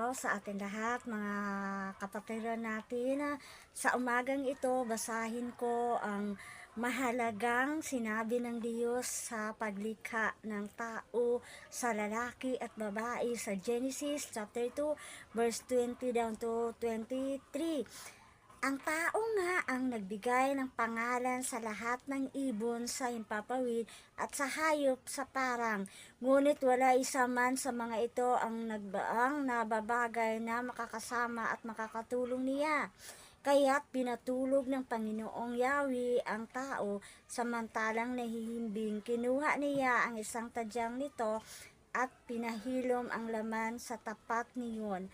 araw sa atin lahat, mga kapatiran natin. Sa umagang ito, basahin ko ang mahalagang sinabi ng Diyos sa paglikha ng tao sa lalaki at babae sa Genesis chapter 2, verse 20 down to 23. Ang tao nga ang nagbigay ng pangalan sa lahat ng ibon sa himpapawid at sa hayop sa parang. Ngunit wala isa man sa mga ito ang nagbaang nababagay na makakasama at makakatulong niya. Kaya't pinatulog ng Panginoong Yahweh ang tao, samantalang nahihimbing kinuha niya ang isang tadyang nito at pinahilom ang laman sa tapat niyon.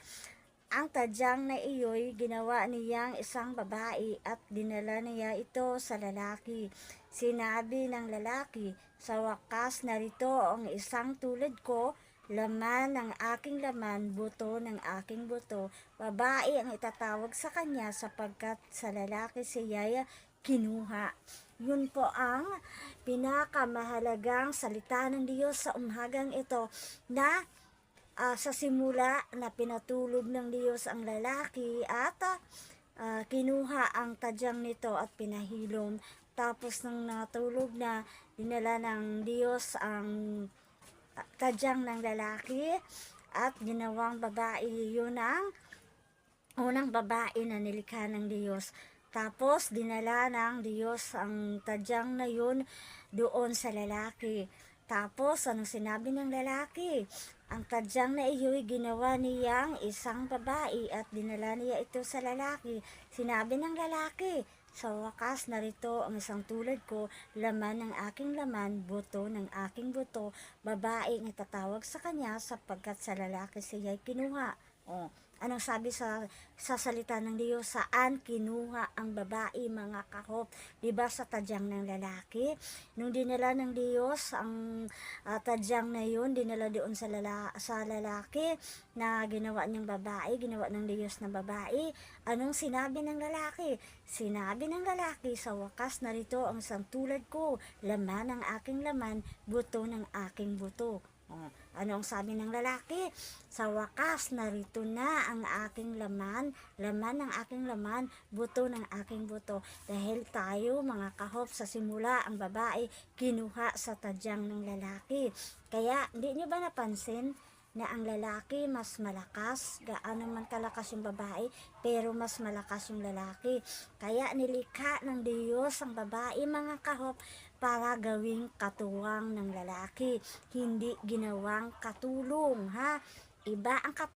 Ang tadyang na iyo'y ginawa niyang isang babae at dinala niya ito sa lalaki. Sinabi ng lalaki, sa wakas narito ang isang tulad ko, laman ng aking laman, buto ng aking buto. Babae ang itatawag sa kanya sapagkat sa lalaki siya'y kinuha. Yun po ang pinakamahalagang salita ng Diyos sa umagang ito na sa simula na pinatulog ng Diyos ang lalaki at kinuha ang tadyang nito at pinahilom. Tapos nang natulog na, dinala ng Diyos ang tadyang ng lalaki at ginawang babae. Yun ang unang babae na nilikha ng Diyos. Tapos dinala ng Diyos ang tadyang na yun doon sa lalaki. Tapos anong sinabi ng lalaki? Ang tadyang na iyo'y ginawa niyang isang babae at dinala niya ito sa lalaki. Sinabi ng lalaki, sa wakas narito ang isang tulad ko, laman ng aking laman, buto ng aking buto. Babae ang itatawag sa kanya sapagkat sa lalaki siya'y kinuha. Anong sabi sa salita ng Diyos? Saan kinuha ang babae, mga kahop? Diba sa tadyang ng lalaki? Nung dinala ng Diyos ang tadyang na yun, dinala doon sa lalaki na ginawa niyang babae, ginawa ng Diyos na babae. Anong sinabi ng lalaki? Sinabi ng lalaki, sa wakas narito ang isang tulad ko, laman ng aking laman, buto ng aking buto. Ano ang sabi ng lalaki? Sa wakas, narito na ang aking laman, laman ng aking laman, buto ng aking buto. Dahil tayo, mga kahop, sa simula, ang babae, kinuha sa tadyang ng lalaki. Kaya, hindi nyo ba napansin na ang lalaki mas malakas, gaano man kalakas yung babae, pero mas malakas yung lalaki. Kaya nilikha ng Diyos ang babae, mga kahop, para gawing katuwang ng lalaki, hindi ginawang katulong, ha? Iba ang